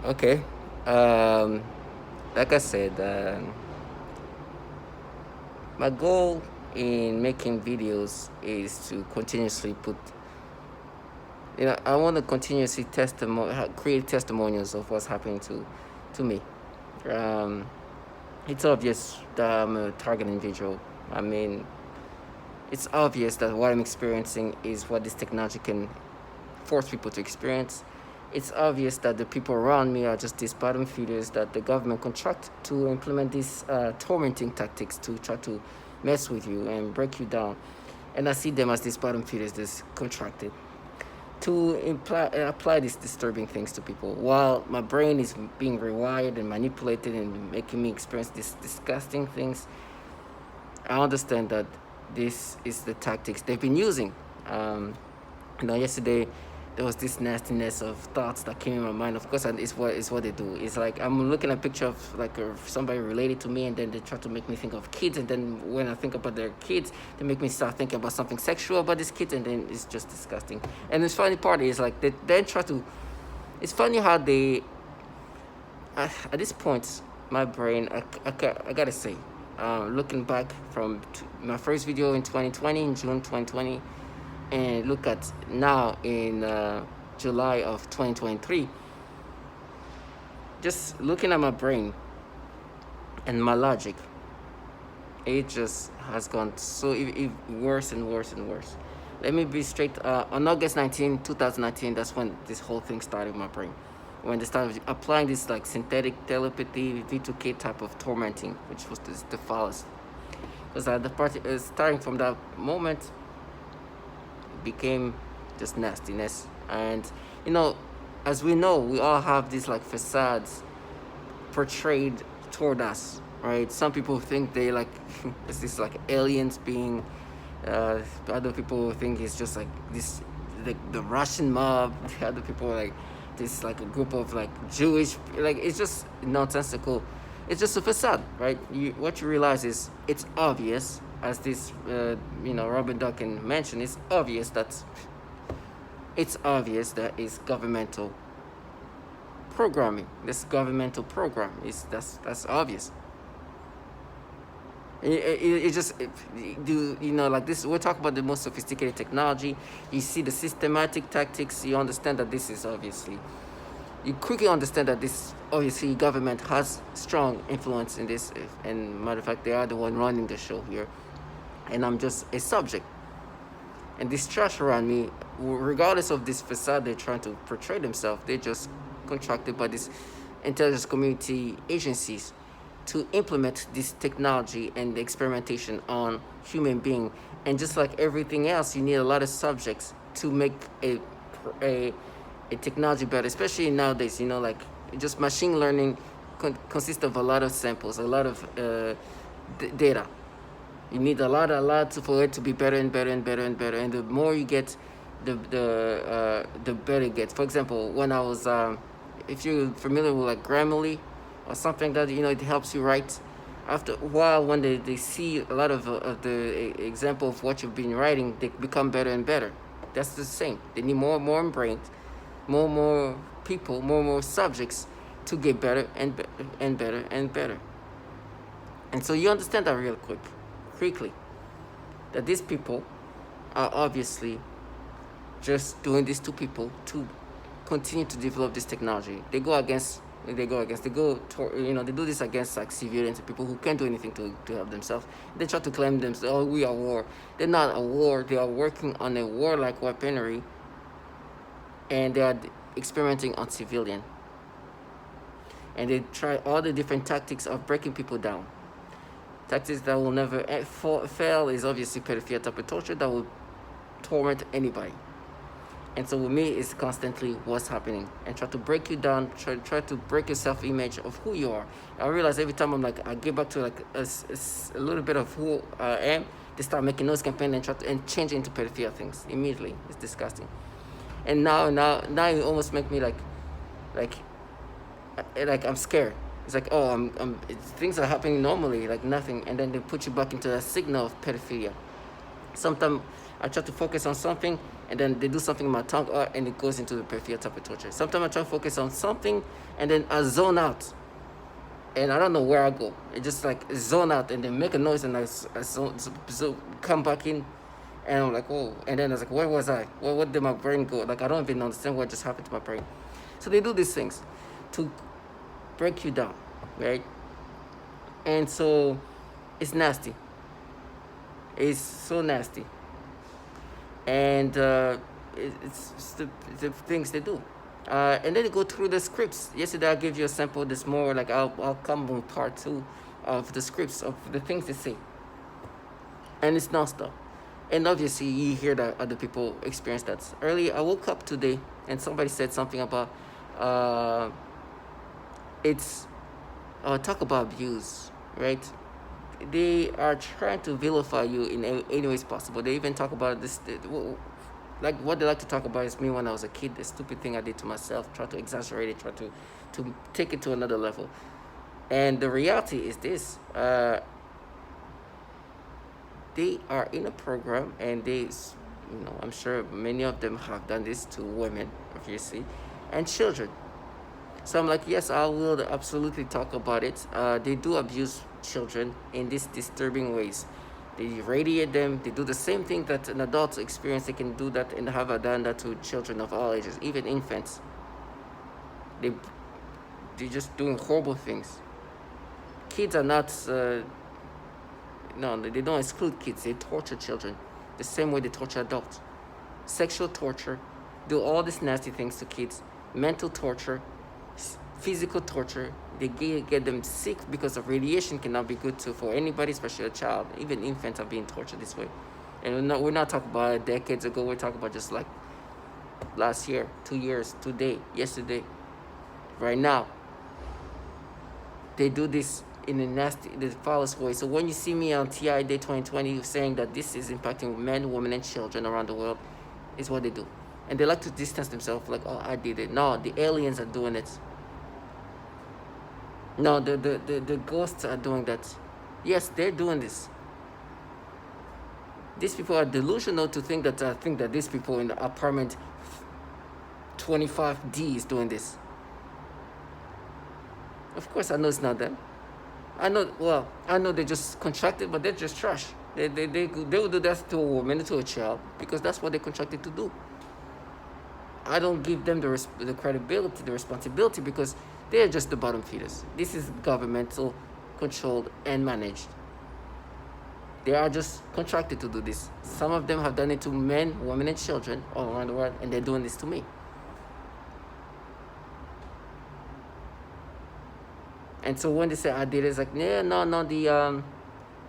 Okay. Um, like I said, my goal in making videos is to continuously put, I want to continuously create testimonials of what's happening to me. Um, it's obvious that I'm a target individual. I mean, it's obvious that what I'm experiencing is what this technology can force people to experience. It's obvious that the people around me are just these bottom feeders that the government contract to implement these tormenting tactics to try to mess with you and break you down. And I see them as these bottom feeders, this contracted to apply these disturbing things to people while my brain is being rewired and manipulated and making me experience these disgusting things. I understand that this is the tactics they've been using. Yesterday there was this nastiness of thoughts that came in my mind. Of course, and it's what they do. It's like I'm looking at a picture of like somebody related to me, and then they try to make me think of kids. And then when I think about their kids, they make me start thinking about something sexual about these kids, and then it's just disgusting. And the funny part is like they then try to. It's funny how they. At this point, my brain, I gotta say, looking back from my first video in 2020, in June 2020, and look at now in July of 2023, just looking at my brain and my logic, it just has gone so worse and worse and worse. Let me be straight. On August 19, 2019, that's when this whole thing started in my brain. When they started applying this like synthetic telepathy, V2K type of tormenting, which was the foulest. Because the party, starting from that moment, became just nastiness. And as we know, we all have these like facades portrayed toward us, right? Some people think they like it's this like aliens being, other people think it's just like this the Russian mob. Other people like this like a group of like Jewish, like it's just nonsensical. It's just a facade, right? What you realize is it's obvious, as this Robert Duncan mentioned. It's obvious that it's governmental programming. This governmental program is that's obvious. It just like this. We're talking about the most sophisticated technology. You see the systematic tactics. You understand that this is obviously. You quickly understand that this obviously government has strong influence in this. And matter of fact, they are the one running the show here, and I'm just a subject. And this trash around me, regardless of this facade they're trying to portray themselves, they're just contracted by these intelligence community agencies to implement this technology and the experimentation on human being. And just like everything else, you need a lot of subjects to make a technology better, especially nowadays. Like just machine learning consists of a lot of samples, a lot of data. You need a lot for it to be better and better and better and better. And the more you get, the better it gets. For example, when I was, if you're familiar with like Grammarly or something like that, it helps you write. After a while, when they see a lot of the example of what you've been writing, they become better and better. That's the same. They need more and more brains, more people, more subjects to get better and better and better. And so you understand that real quickly, that these people are obviously just doing this to people to continue to develop this technology. They do this against like civilians, people who can't do anything to help themselves. They try to claim themselves, oh, we are war. They're not a war. They are working on a warlike weaponry, and they are experimenting on civilian. And they try all the different tactics of breaking people down. Tactics that will never fail is obviously pedophilia type of torture that will torment anybody. And so with me, it's constantly what's happening and try to break you down, try to break your self-image of who you are. I realize every time I get back to like a little bit of who I am, they start making those campaigns and change into pedophilia things immediately. It's disgusting. And now it almost make me like I'm scared. It's like, oh, things are happening normally, like nothing, and then they put you back into that signal of pedophilia. Sometimes I try to focus on something, and then they do something in my tongue, and it goes into the preferred type of torture. Sometimes I try to focus on something, and then I zone out, and I don't know where I go. It just like zone out, and then make a noise, and I so come back in, and I'm like, oh, and then I was like, where was I? What did my brain go? Like, I don't even understand what just happened to my brain. So they do these things to break you down, right? And so it's nasty. It's so nasty. And it's the things they do. And then you go through the scripts. Yesterday I gave you a sample. This more like I'll come on part 2 of the scripts of the things they say. And it's nonstop. And obviously you hear that other people experience that. Earlier I woke up today and somebody said something about talk about abuse, right? They are trying to vilify you in any ways possible. They even talk about this, like what they like to talk about is me when I was a kid, the stupid thing I did to myself, try to exaggerate it, try to take it to another level. And the reality is this, they are in a program, and I'm sure many of them have done this to women, obviously, and children. So I'm like, yes, I will absolutely talk about it. They do abuse children in these disturbing ways. They radiate them. They do the same thing that an adult experience. They can do that and have done that to children of all ages, even infants. They're just doing horrible things. Kids are not, no, they don't exclude kids. They torture children the same way they torture adults. Sexual torture, do all these nasty things to kids. Mental torture, physical torture. They get them sick because of radiation cannot be good for anybody, especially a child. Even infants are being tortured this way. And we're not talking about decades ago. We're talking about just like last year, 2 years, today, yesterday, right now. They do this in a nasty, the foulest way. So when you see me on TI Day 2020 saying that this is impacting men, women, and children around the world, is what they do. And they like to distance themselves like, oh, I did it. No, the aliens are doing it. No, the ghosts are doing that. Yes, they're doing this. These people are delusional to think that these people in the apartment 25D is doing this. Of course, I know it's not them. I know they just contracted, but they're just trash. They will do that to a woman, to a child, because that's what they contracted to do. I don't give them the credibility, the responsibility, because they are just the bottom feeders. This is governmental controlled and managed. They are just contracted to do this. Some of them have done it to men, women, and children all around the world, and they're doing this to me. And so when they say I did it, it's like, yeah, no, the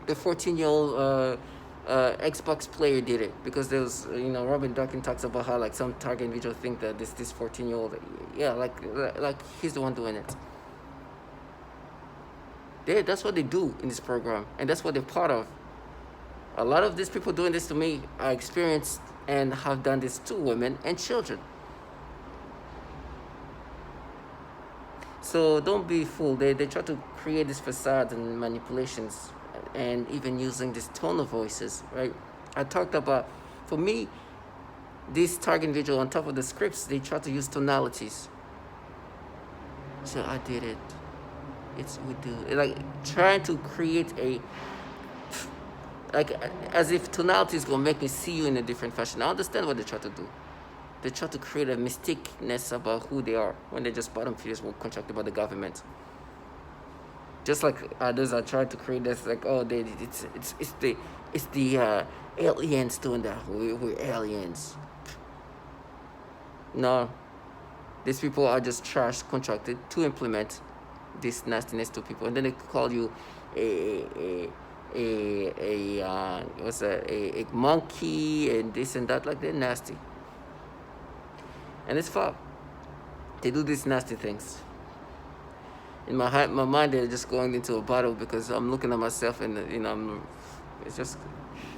14-year-old Xbox player did it, because there was, Robin Duncan talks about how like some target individual think that this 14-year-old, yeah, like he's the one doing it. That's what they do in this program, and that's what they're part of. A lot of these people doing this to me are experienced and have done this to women and children. So don't be fooled. They try to create this facade and manipulations, and even using this tone of voices, right? I talked about, for me, this target individual, on top of the scripts, they try to use tonalities. So I did it. We do. Like trying to create as if tonality is going to make me see you in a different fashion. I understand what they try to do. They try to create a mystiqueness about who they are when they're just bottom feeders were contracted by the government. Just like others are trying to create this, like, oh, it's the aliens doing that. We're aliens. No, these people are just trash contracted to implement this nastiness to people, and then they call you a monkey and this and that. Like, they're nasty. And it's foul. They do these nasty things. In my mind, they're just going into a battle because I'm looking at myself and, it's just,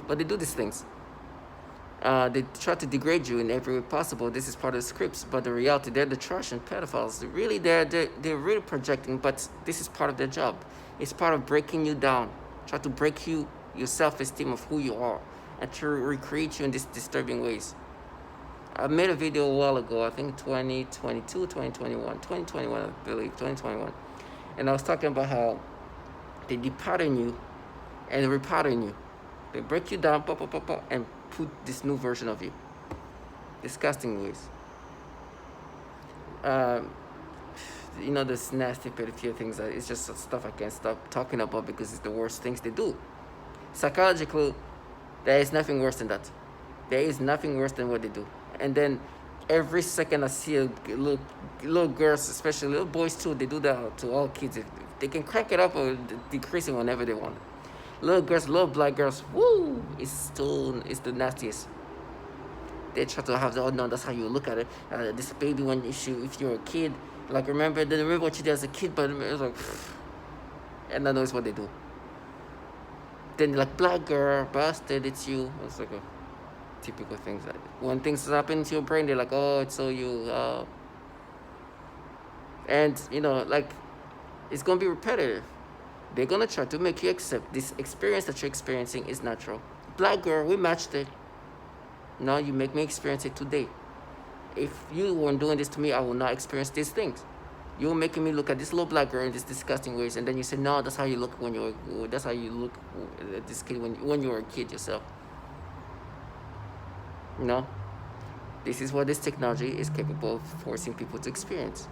but they do these things. They try to degrade you in every way possible. This is part of the scripts, but the reality, they're the trash and pedophiles. They're really projecting, but this is part of their job. It's part of breaking you down, try to break your self-esteem of who you are, and to recreate you in these disturbing ways. I made a video a while ago, I think 2022, 2021, I believe, 2021. And I was talking about how they depattern you and repattern you. They break you down, pop, pop, pop, pop, and put this new version of you. Disgusting ways. This nasty pedophilia things, that it's just stuff I can't stop talking about because it's the worst things they do. Psychologically, there is nothing worse than that. There is nothing worse than what they do. And then every second I see a little girls, especially little boys too, they do that to all kids. If they can crank it up or decrease it whenever they want. Little girls, little black girls, woo! It's the nastiest. They try to have that's how you look at it. This baby, if you're a kid, like remember what you did as a kid, but it was like, and I know it's what they do. Then like, black girl, bastard, it's you. It's like a typical things. Like when things happen to your brain, they're like, oh, it's so you. And like, it's gonna be repetitive. They're gonna try to make you accept this experience that you're experiencing is natural. Black girl, we matched it. Now you make me experience it today. If you weren't doing this to me, I will not experience these things. You're making me look at this little black girl in these disgusting ways, and then you say, no, that's how you look that's how you look at this kid when you were a kid yourself. This is what this technology is capable of forcing people to experience.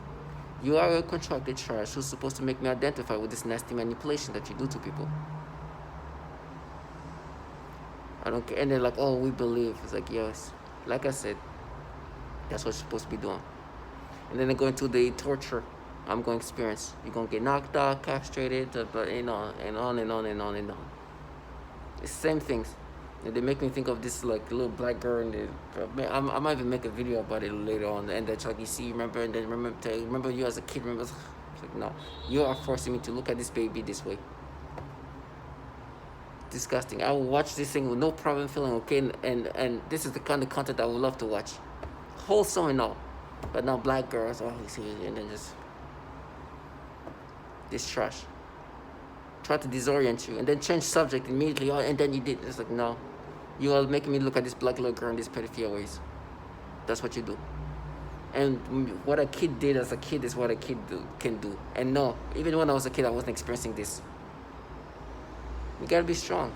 You are a contracted trash who's supposed to make me identify with this nasty manipulation that you do to people. I don't care. And they're like, oh, we believe. It's like, yes. Like I said, that's what you're supposed to be doing. And then they go into the torture I'm going to experience. You're going to get knocked out, castrated, but and on and on and on and on and on. It's the same things. And they make me think of this like little black girl, and I might even make a video about it later on. And that's like, you see, remember, and then remember you as a kid. Remember, it's like, no, you are forcing me to look at this baby this way. Disgusting. I will watch this thing with no problem feeling okay, and this is the kind of content I would love to watch, wholesome and all. But now black girls, oh, you see, and then just this trash. Try to disorient you, and then change subject immediately, and then you did. It's like, no, you are making me look at this black little girl in these pedophilia ways. That's what you do. And what a kid did as a kid is what a kid can do. And no, even when I was a kid, I wasn't experiencing this. You gotta be strong.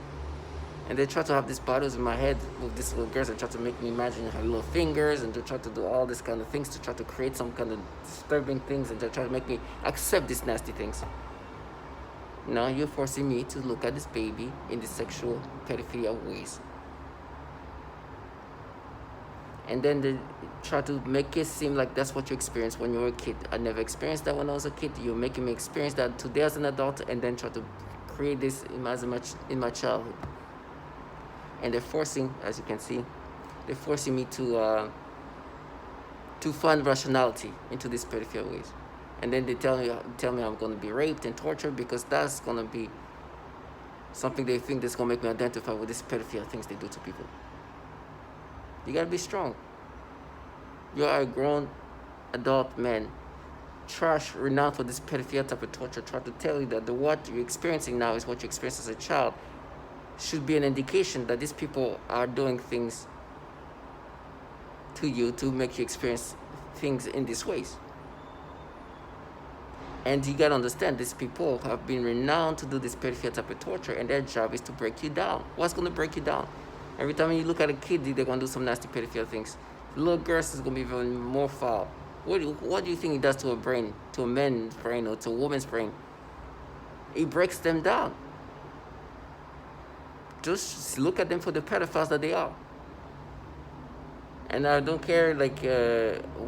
And they try to have these battles in my head with these little girls and try to make me imagine her little fingers, and they try to do all these kind of things to try to create some kind of disturbing things, and they try to make me accept these nasty things. Now you're forcing me to look at this baby in the sexual pedophilia ways. And then they try to make it seem like that's what you experienced when you were a kid. I never experienced that when I was a kid. You're making me experience that today as an adult, and then try to create this as much in my childhood. And they're forcing, as you can see, they're forcing me to find rationality into these pedophilia ways. And then they tell me I'm going to be raped and tortured because that's going to be something they think that's going to make me identify with these pedophilia things they do to people. You got to be strong. You are a grown adult man. Trash renowned for this pedophilia type of torture. Try to tell you that what you're experiencing now is what you experienced as a child. Should be an indication that these people are doing things to you to make you experience things in these ways. And you gotta understand, these people have been renowned to do this pedophilia type of torture, and their job is to break you down. What's gonna break you down? Every time you look at a kid, they're gonna do some nasty pedophilia things. Little girls is gonna be even more foul. What do you think it does to a brain, to a man's brain or to a woman's brain? It breaks them down. Just look at them for the pedophiles that they are. And I don't care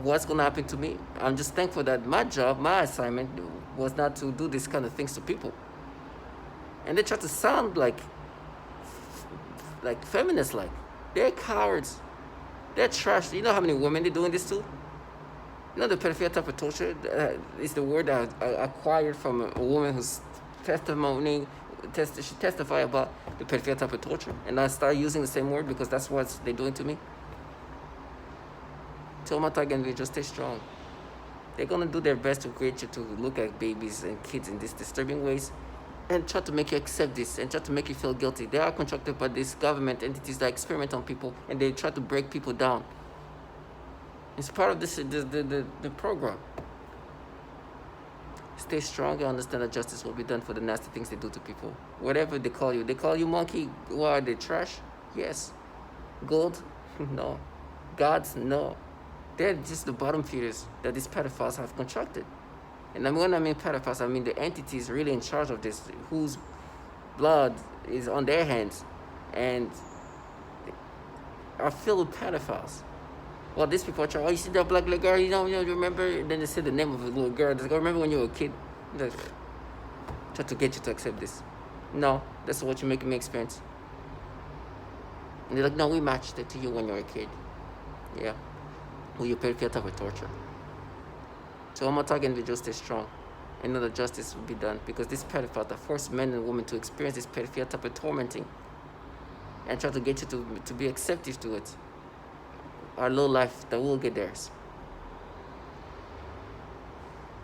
what's gonna happen to me. I'm just thankful that my job, my assignment was not to do this kind of things to people. And they try to sound like feminists, they're cowards. They're trash. You know how many women they're doing this to? You know, the pedophilia type of torture is the word I acquired from a woman who's she testified about the pedophilia type of torture, and I started using the same word because that's what they're doing to me. Tell my target individuals, stay strong. They're gonna do their best to create you to look at babies and kids in these disturbing ways, and try to make you accept this, and try to make you feel guilty. They are contracted by these government entities that experiment on people, and they try to break people down. It's part of the program. Stay strong and understand that justice will be done for the nasty things they do to people. Whatever they call you monkey. Why are they trash? Yes. Gold? No. Gods? No. They're just the bottom feeders that these pedophiles have contracted. And when I mean pedophiles, I mean the entities really in charge of this, whose blood is on their hands and are filled with pedophiles. Well, these people are trying, oh, you see that black little girl, you remember? And then they say the name of the little girl. They go, remember when you were a kid? They try to get you to accept this. No, that's what you're making me experience. And they're like, no, we matched it to you when you were a kid. Yeah. Well, you paid for type of torture. So I'm not talking individuals, stay strong. And know that justice will be done. Because this pedophile that forced men and women to experience this pedophilia type of tormenting and try to get you to be acceptive to it. Our low life that will get theirs.